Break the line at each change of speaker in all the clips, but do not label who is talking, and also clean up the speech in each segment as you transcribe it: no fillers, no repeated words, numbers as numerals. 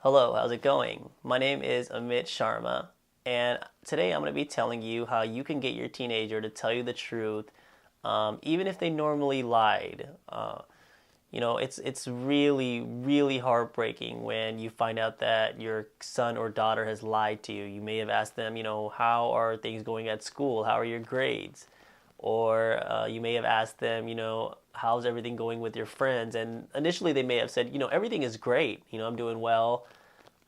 Hello, how's it going? My name is Amit Sharma, and today I'm going to be telling you how you can get your teenager to tell you the truth, even if they normally lied. It's really, really heartbreaking when you find out that your son or daughter has lied to you. You may have asked them, how are things going at school? How are your grades? Or you may have asked them, how's everything going with your friends? And initially they may have said, everything is great. I'm doing well.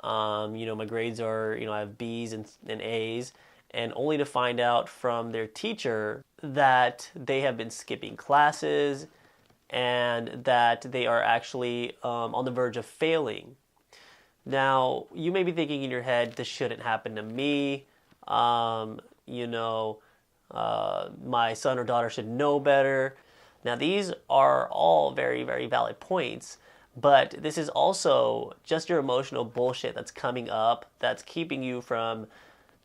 My grades are, I have B's and A's, and only to find out from their teacher that they have been skipping classes and that they are actually on the verge of failing. Now, you may be thinking in your head, this shouldn't happen to me. Um, you know, my son or daughter should know better. Now, these are all very, very valid points, but this is also just your emotional bullshit that's coming up that's keeping you from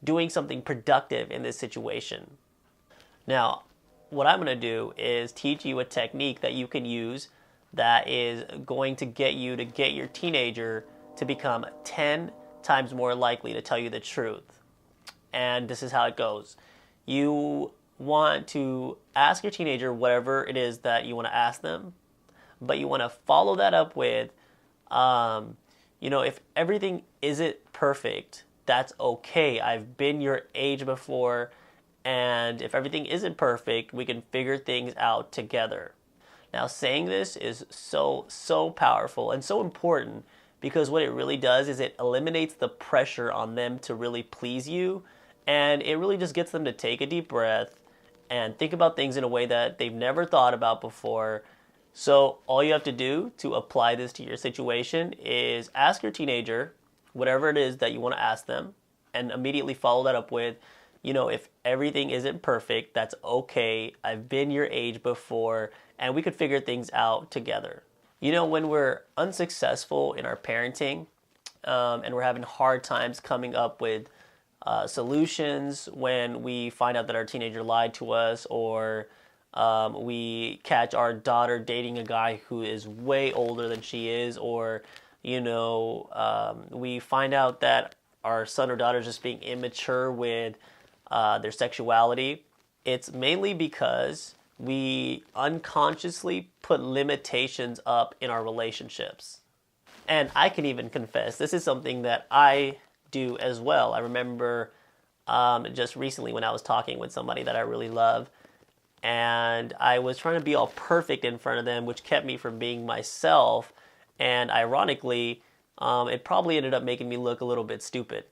doing something productive in this situation. Now, what I'm going to do is teach you a technique that you can use that is going to get your teenager to become 10 times more likely to tell you the truth. And this is how it goes. You want to ask your teenager whatever it is that you want to ask them, but you want to follow that up with, if everything isn't perfect, that's okay. I've been your age before, and if everything isn't perfect, we can figure things out together. Now, saying this is so, so powerful and so important because what it really does is it eliminates the pressure on them to really please you, and it really just gets them to take a deep breath and think about things in a way that they've never thought about before. So all you have to do to apply this to your situation is ask your teenager whatever it is that you want to ask them and immediately follow that up with, if everything isn't perfect, that's okay. I've been your age before and we could figure things out together. When we're unsuccessful in our parenting and we're having hard times coming up with solutions, when we find out that our teenager lied to us, or we catch our daughter dating a guy who is way older than she is, or we find out that our son or daughter is just being immature with their sexuality, it's mainly because we unconsciously put limitations up in our relationships. And I can even confess, this is something that I do as well. I remember just recently when I was talking with somebody that I really love, and I was trying to be all perfect in front of them, which kept me from being myself. And ironically, it probably ended up making me look a little bit stupid.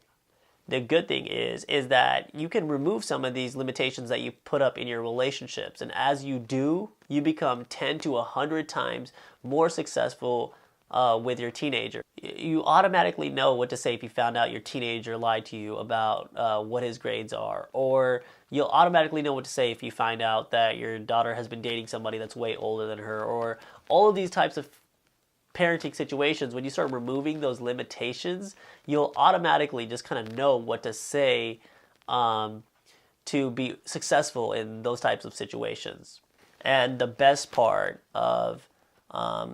The good thing is that you can remove some of these limitations that you put up in your relationships. And as you do, you become 10 to 100 times more successful with your teenager. You automatically know what to say if you found out your teenager lied to you about what his grades are. Or you'll automatically know what to say if you find out that your daughter has been dating somebody that's way older than her. Or all of these types of parenting situations, when you start removing those limitations, you'll automatically just kind of know what to say to be successful in those types of situations. And the best part of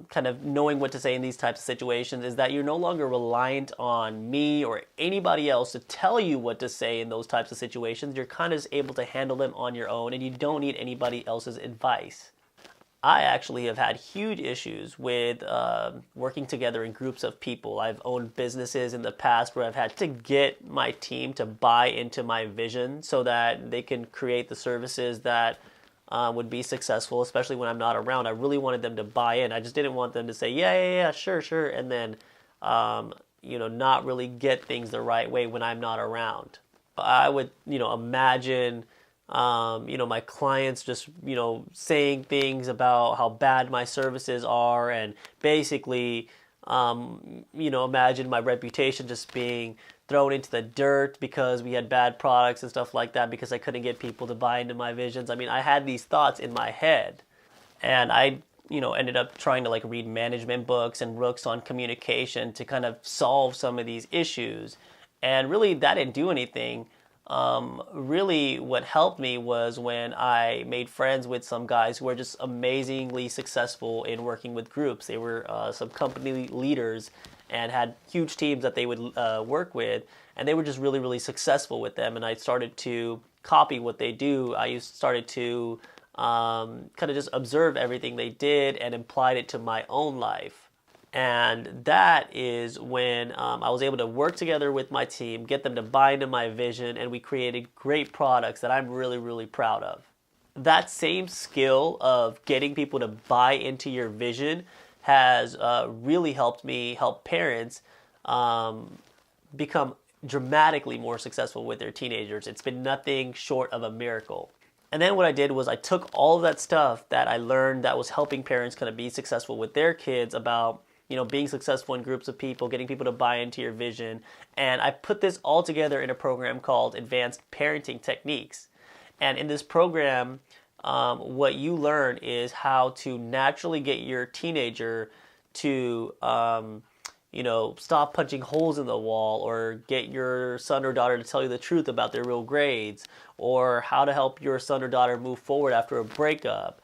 kind of knowing what to say in these types of situations is that you're no longer reliant on me or anybody else to tell you what to say in those types of situations. You're kind of able to handle them on your own, and you don't need anybody else's advice. I actually have had huge issues with working together in groups of people. I've owned businesses in the past where I've had to get my team to buy into my vision so that they can create the services that would be successful, especially when I'm not around. I really wanted them to buy in. I just didn't want them to say, yeah, sure, and then, not really get things the right way when I'm not around. I would, imagine my clients just, saying things about how bad my services are, and basically, imagine my reputation just being thrown into the dirt because we had bad products and stuff like that because I couldn't get people to buy into my visions. I mean, I had these thoughts in my head, and I, ended up trying to read management books and books on communication to kind of solve some of these issues. And really that didn't do anything. Really what helped me was when I made friends with some guys who were just amazingly successful in working with groups. They were some company leaders, and had huge teams that they would work with, and they were just really, really successful with them. And I started to copy what they do. Started to kind of just observe everything they did and applied it to my own life. And that is when I was able to work together with my team, get them to buy into my vision, and we created great products that I'm really, really proud of. That same skill of getting people to buy into your vision has really helped me help parents become dramatically more successful with their teenagers. It's been nothing short of a miracle. And then what I did was I took all of that stuff that I learned that was helping parents kind of be successful with their kids about, you know, being successful in groups of people, getting people to buy into your vision, and I put this all together in a program called Advanced Parenting Techniques. And in this program, what you learn is how to naturally get your teenager to, stop punching holes in the wall, or get your son or daughter to tell you the truth about their real grades, or how to help your son or daughter move forward after a breakup,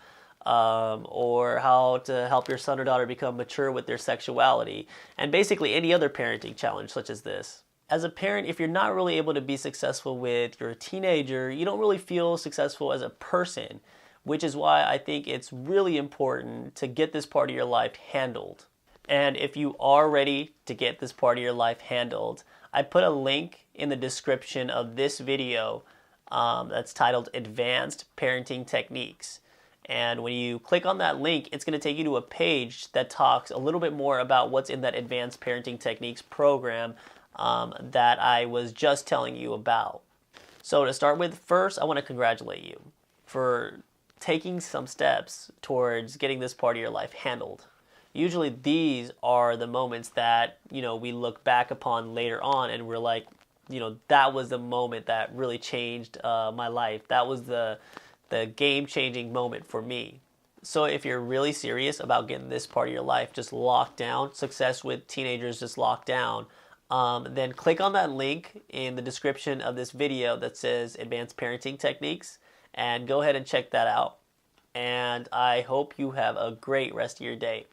or how to help your son or daughter become mature with their sexuality, and basically any other parenting challenge such as this. As a parent, if you're not really able to be successful with your teenager, you don't really feel successful as a person, which is why I think it's really important to get this part of your life handled. And if you are ready to get this part of your life handled, I put a link in the description of this video that's titled Advanced Parenting Techniques. And when you click on that link, it's going to take you to a page that talks a little bit more about what's in that Advanced Parenting Techniques program that I was just telling you about. So to start with, first, I want to congratulate you for taking some steps towards getting this part of your life handled. Usually these are the moments that, we look back upon later on and we're like, that was the moment that really changed my life. That was the game-changing moment for me. So if you're really serious about getting this part of your life just locked down, success with teenagers just locked down, then click on that link in the description of this video that says Advanced Parenting Techniques, and go ahead and check that out. And I hope you have a great rest of your day.